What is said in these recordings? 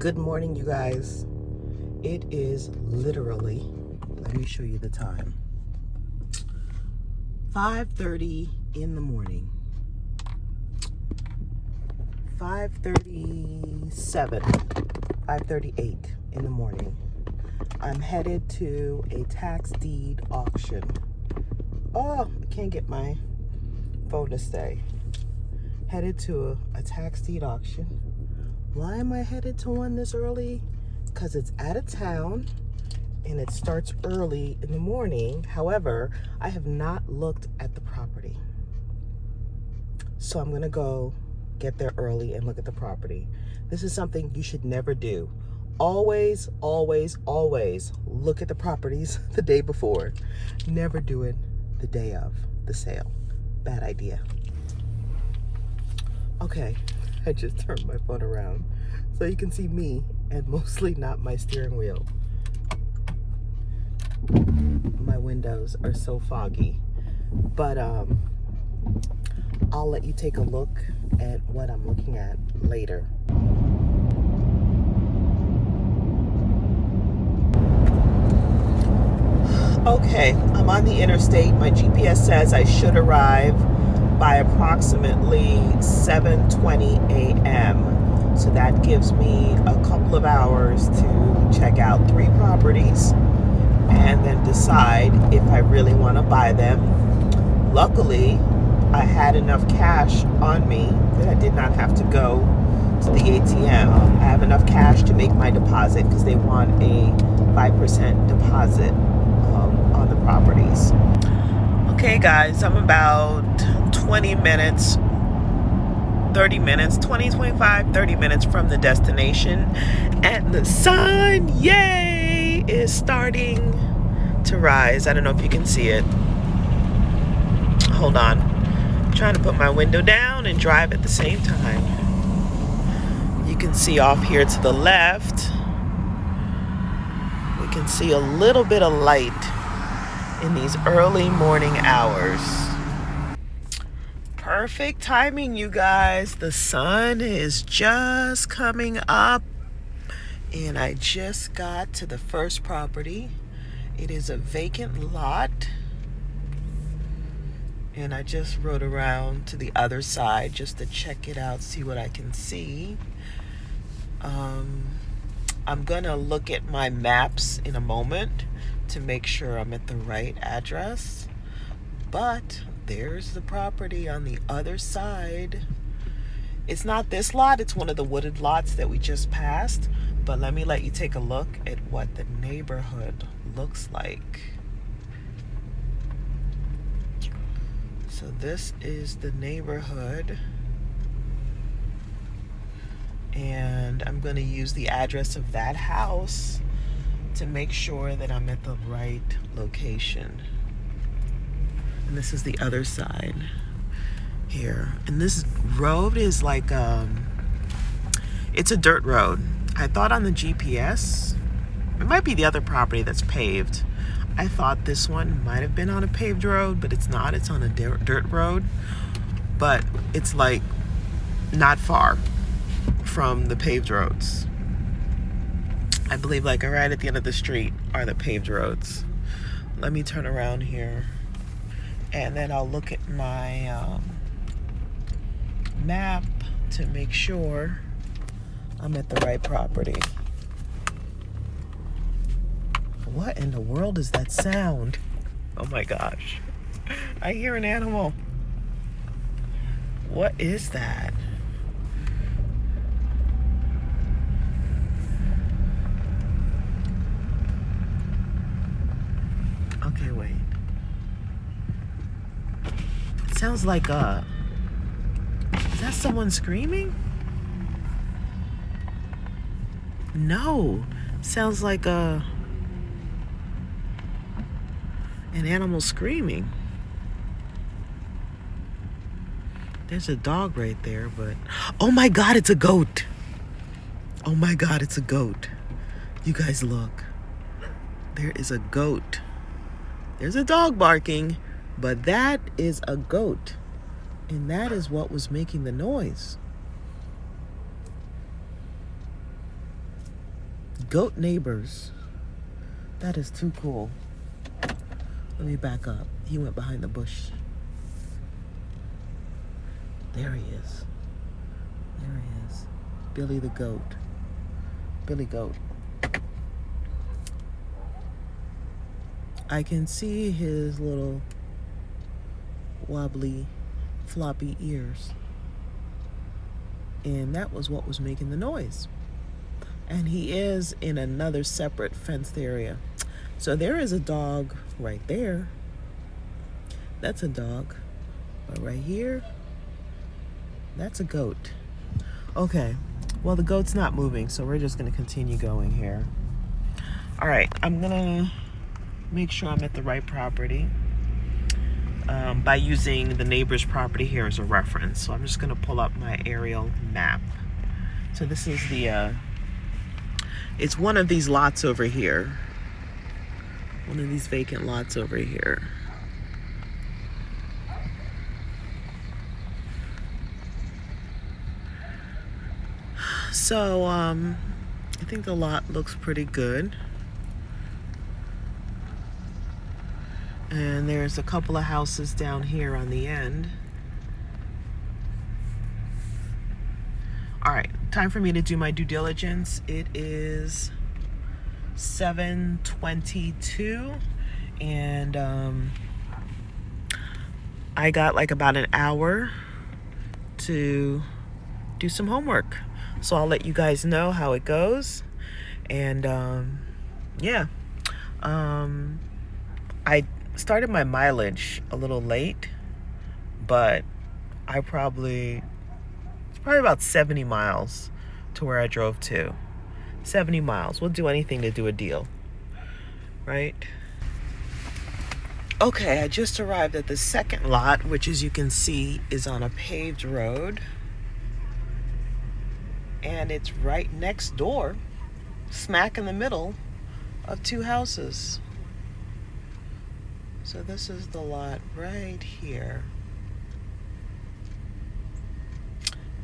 Good morning, you guys. It is literally, let me show you the time, 5:30 in the morning. 5:37, 5:38 in the morning. I'm headed to a tax deed auction. Oh, I can't get my phone to stay. Headed to a tax deed auction. Why am I headed to one this early? Because it's out of town and it starts early in the morning. However, I have not looked at the property. So I'm going to go get there early and look at the property. This is something you should never do. Always, always, always look at the properties the day before. Never do it the day of the sale. Bad idea. Okay, I just turned my phone around so you can see me and mostly not my steering wheel. My windows are so foggy, but I'll let you take a look at what I'm looking at later. Okay, I'm on the interstate. My GPS says I should arrive by approximately 7:20 a.m. So that gives me a couple of hours to check out 3 properties and then decide if I really want to buy them. Luckily, I had enough cash on me that I did not have to go to the ATM. I have enough cash to make my deposit because they want a 5% deposit on the properties. Okay guys, I'm about 20 minutes, 30 minutes, 20, 25, 30 minutes from the destination, and the sun, yay, is starting to rise. I don't know if you can see it. Hold on. I'm trying to put my window down and drive at the same time. You can see off here to the left, we can see a little bit of light in these early morning hours. Perfect timing, you guys. The sun is just coming up and I just got to the first property. It is a vacant lot and I just rode around to the other side just to check it out, see what I can see. I'm gonna look at my maps in a moment to make sure I'm at the right address, but there's the property on the other side. It's not this lot, it's one of the wooded lots that we just passed, but let me let you take a look at what the neighborhood looks like. So this is the neighborhood, and I'm going to use the address of that house to make sure that I'm at the right location. And this is the other side here. And this road is like, it's a dirt road. I thought on the GPS, it might be the other property that's paved. I thought this one might have been on a paved road, but it's not. It's on a dirt road. But it's like not far from the paved roads. I believe like right at the end of the street are the paved roads. Let me turn around here and then I'll look at my map to make sure I'm at the right property. What in the world is that sound? Oh my gosh. I hear an animal. What is that? Okay, wait. It sounds like is that someone screaming? No. Sounds like an animal screaming. There's a dog right there, but oh my God, it's a goat. Oh my God, it's a goat. You guys look. There is a goat. There's a dog barking, but that is a goat. And that is what was making the noise. Goat neighbors. That is too cool. Let me back up. He went behind the bush. There he is. There he is. Billy the goat. Billy Goat. I can see his little wobbly, floppy ears. And that was what was making the noise. And he is in another separate fenced area. So there is a dog right there. That's a dog. But right here, that's a goat. Okay, well, the goat's not moving, so we're just gonna continue going here. All right, I'm gonna make sure I'm at the right property by using the neighbor's property here as a reference. So I'm just gonna pull up my aerial map. So this is the, it's one of these lots over here. One of these vacant lots over here. So, I think the lot looks pretty good. And there's a couple of houses down here on the end. All right, time for me to do my due diligence. It is 7:22, and I got like about an hour to do some homework. So I'll let you guys know how it goes. And yeah, I started my mileage a little late, but it's probably about 70 miles to where I drove to. 70 miles. We'll do anything to do a deal, right? Okay, I just arrived at the second lot, which, as you can see, is on a paved road. And it's right next door, smack in the middle of two houses. So this is the lot right here.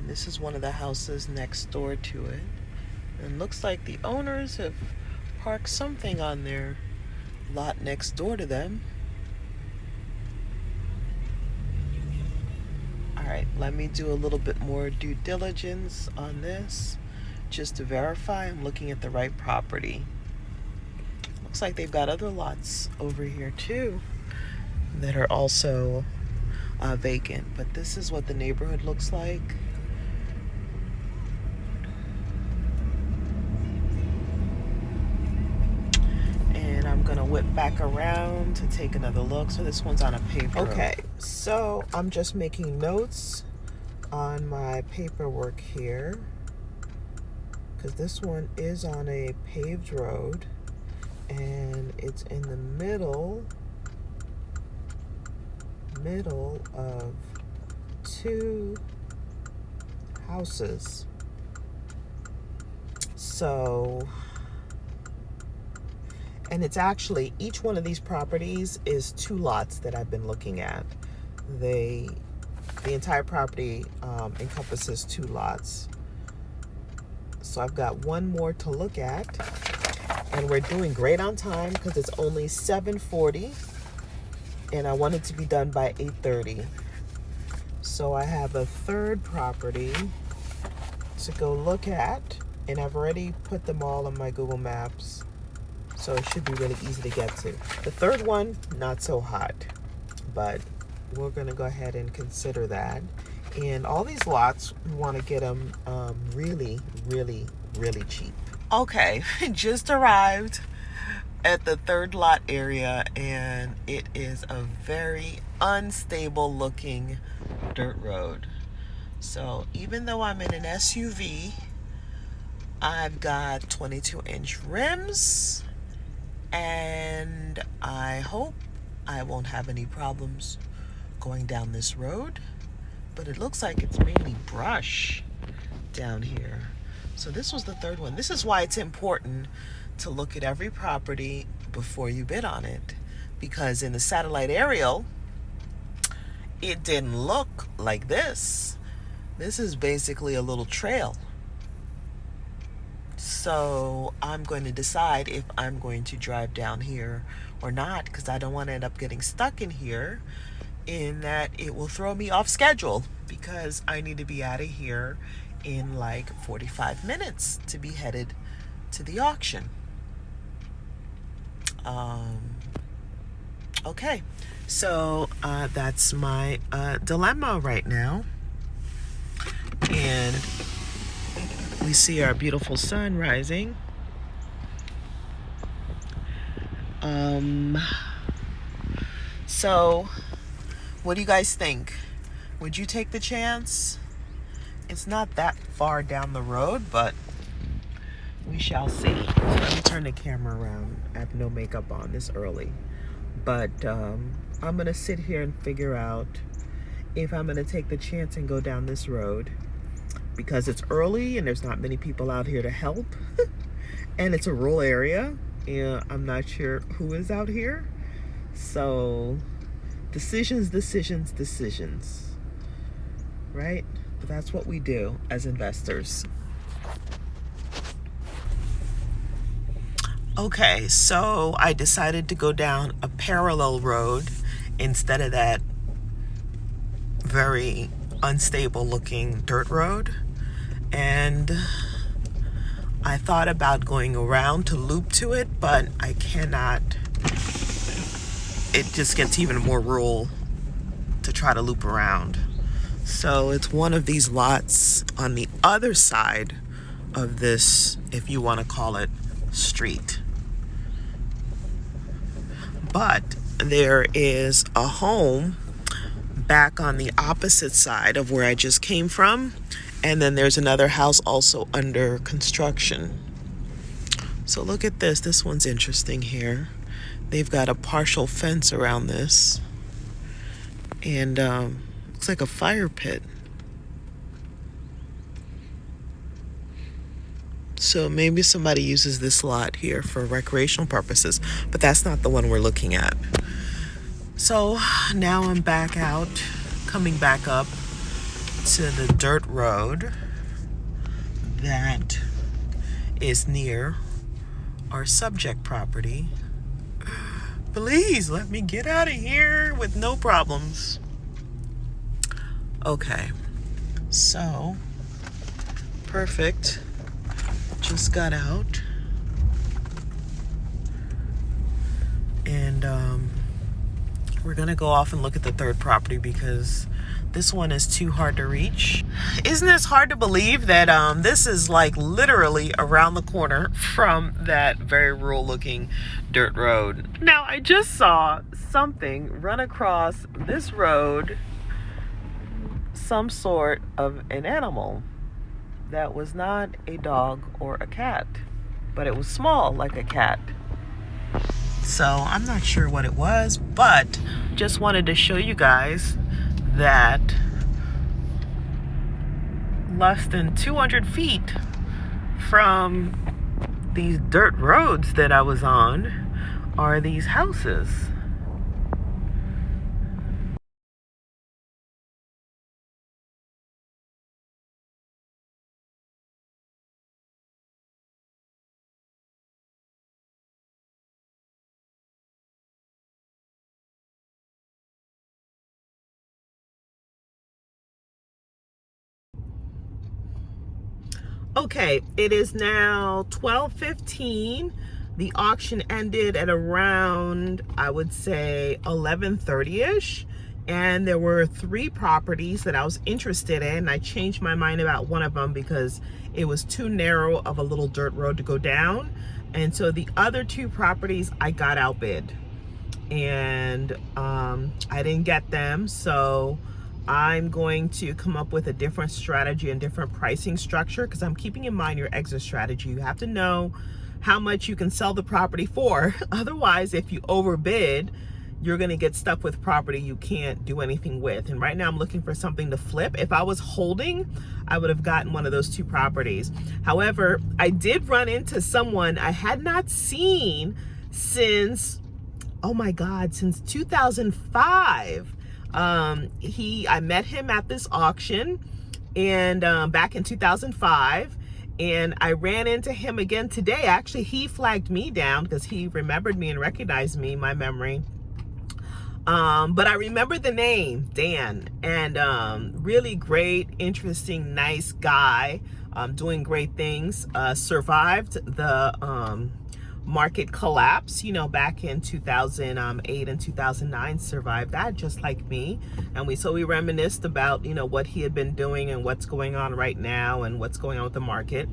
And this is one of the houses next door to it. And it looks like the owners have parked something on their lot next door to them. All right, let me do a little bit more due diligence on this just to verify I'm looking at the right property. Looks like they've got other lots over here too that are also vacant, but this is what the neighborhood looks like. And I'm gonna whip back around to take another look. So this one's on a paved road. Okay, so I'm just making notes on my paperwork here because this one is on a paved road and it's in the middle of two houses. So, and it's actually, each one of these properties is two lots that I've been looking at. The entire property encompasses two lots. So I've got one more to look at, and we're doing great on time because it's only 7:40 and I want it to be done by 8:30. So I have a third property to go look at, and I've already put them all on my Google Maps, so it should be really easy to get to. The third one, not so hot, but we're gonna go ahead and consider that. And all these lots, we wanna get them really, really, really cheap. Okay, just arrived at the third lot area, and it is a very unstable looking dirt road. So even though I'm in an SUV, I've got 22-inch rims, and I hope I won't have any problems going down this road. But it looks like it's mainly brush down here. So this was the third one. This is why it's important to look at every property before you bid on it, because in the satellite aerial, it didn't look like this. This is basically a little trail. So I'm going to decide if I'm going to drive down here or not, because I don't want to end up getting stuck in here, in that it will throw me off schedule, because I need to be out of here in like 45 minutes to be headed to the auction. Okay, so that's my dilemma right now. And we see our beautiful sun rising. So what do you guys think? Would you take the chance? It's not that far down the road, but we shall see. So let me turn the camera around. I have no makeup on this early. But I'm going to sit here and figure out if I'm going to take the chance and go down this road, because it's early and there's not many people out here to help. And it's a rural area, and I'm not sure who is out here. So decisions, right? But that's what we do as investors. Okay, so I decided to go down a parallel road instead of that very unstable looking dirt road. And I thought about going around to loop to it, but I cannot. It just gets even more rural to try to loop around. So it's one of these lots on the other side of this, if you want to call it, street. But there is a home back on the opposite side of where I just came from. And then there's another house also under construction. So look at this. This one's interesting here. They've got a partial fence around this. And looks like a fire pit. So maybe somebody uses this lot here for recreational purposes, but that's not the one we're looking at. So now I'm back out, coming back up to the dirt road that is near our subject property. Please let me get out of here with no problems. Okay, so perfect. Just got out, and we're gonna go off and look at the third property because this one is too hard to reach. Isn't this hard to believe that this is like literally around the corner from that very rural looking dirt road? Now, I just saw something run across this road, some sort of an animal that was not a dog or a cat, but it was small like a cat. So I'm not sure what it was, but just wanted to show you guys that less than 200 feet from these dirt roads that I was on are these houses. Okay, it is now 12:15. The auction ended at around, I would say, 11:30ish. And there were 3 properties that I was interested in. I changed my mind about one of them because it was too narrow of a little dirt road to go down. And so the other 2 properties I got outbid. And I didn't get them, so I'm going to come up with a different strategy and different pricing structure, because I'm keeping in mind your exit strategy. You have to know how much you can sell the property for. Otherwise, if you overbid, you're going to get stuck with property you can't do anything with. And right now I'm looking for something to flip. If I was holding, I would have gotten one of those 2 properties. However, I did run into someone I had not seen since, oh my God, since 2005. I met him at this auction, and back in 2005, And I ran into him again today. Actually, he flagged me down because he remembered me and recognized me, my memory. But I remember the name, Dan, and really great, interesting, nice guy, doing great things. Survived the market collapse, back in 2008 and 2009, survived that just like me. And we reminisced about, what he had been doing and what's going on right now and what's going on with the market.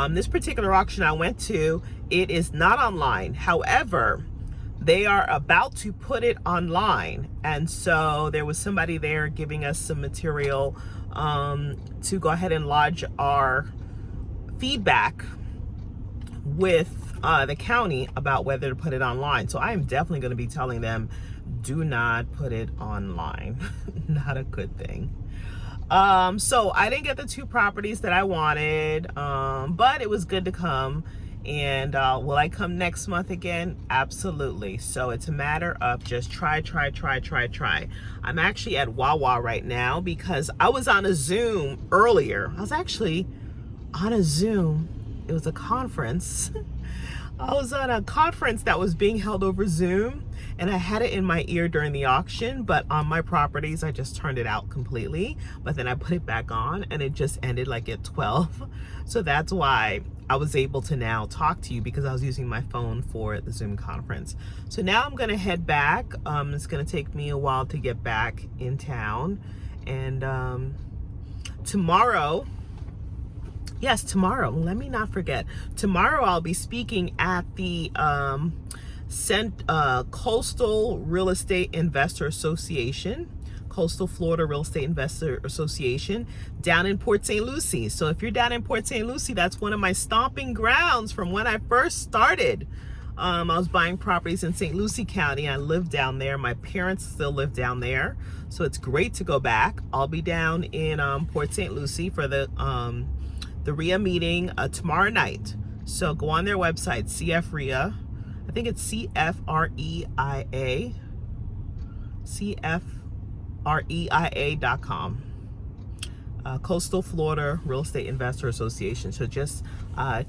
This particular auction I went to, it is not online. However, they are about to put it online, and so there was somebody there giving us some material to go ahead and lodge our feedback with the county about whether to put it online. So I am definitely going to be telling them, do not put it online. Not a good thing. So I didn't get the 2 properties that I wanted, but it was good to come. And will I come next month again? Absolutely. So it's a matter of just try. I'm actually at Wawa right now because I was on a Zoom earlier. I was actually on a Zoom. It was a conference. I was on a conference that was being held over Zoom, and I had it in my ear during the auction, but on my properties, I just turned it out completely, but then I put it back on and it just ended like at 12. So that's why I was able to now talk to you, because I was using my phone for the Zoom conference. So now I'm gonna head back. It's gonna take me a while to get back in town. And tomorrow, yes, tomorrow, let me not forget. Tomorrow I'll be speaking at the Coastal Real Estate Investor Association, Coastal Florida Real Estate Investor Association down in Port St. Lucie. So if you're down in Port St. Lucie, that's one of my stomping grounds from when I first started. I was buying properties in St. Lucie County. I lived down there. My parents still live down there. So it's great to go back. I'll be down in Port St. Lucie for the RIA meeting tomorrow night. So go on their website, CF RIA. I think it's CFREIA, CFREIA.com. Coastal Florida Real Estate Investor Association. So just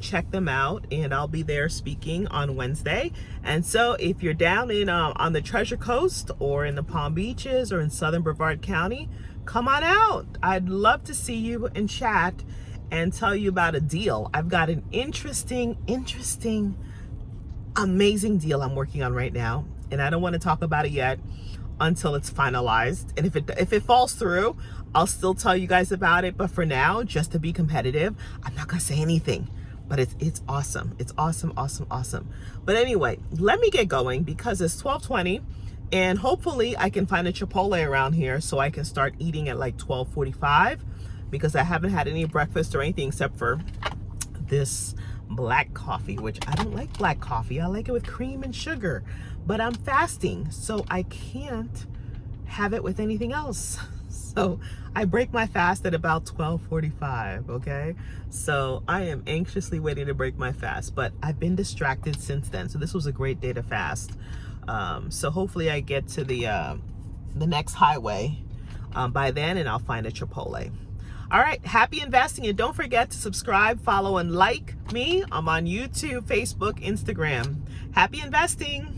check them out, and I'll be there speaking on Wednesday. And so if you're down in on the Treasure Coast or in the Palm Beaches or in Southern Brevard County, come on out. I'd love to see you and chat and tell you about a deal. I've got an interesting, amazing deal I'm working on right now, and I don't want to talk about it yet until it's finalized. And if it falls through, I'll still tell you guys about it. But for now, just to be competitive, I'm not gonna say anything. But it's awesome. It's awesome. But anyway, let me get going because it's 12:20, and hopefully I can find a Chipotle around here so I can start eating at like 12:45, because I haven't had any breakfast or anything except for this black coffee, which I don't like black coffee. I like it with cream and sugar, but I'm fasting, so I can't have it with anything else. So I break my fast at about 12:45, okay? So I am anxiously waiting to break my fast, but I've been distracted since then. So this was a great day to fast. So hopefully I get to the next highway by then, and I'll find a Chipotle. All right, happy investing, and don't forget to subscribe, follow, and like me. I'm on YouTube, Facebook, Instagram. Happy investing.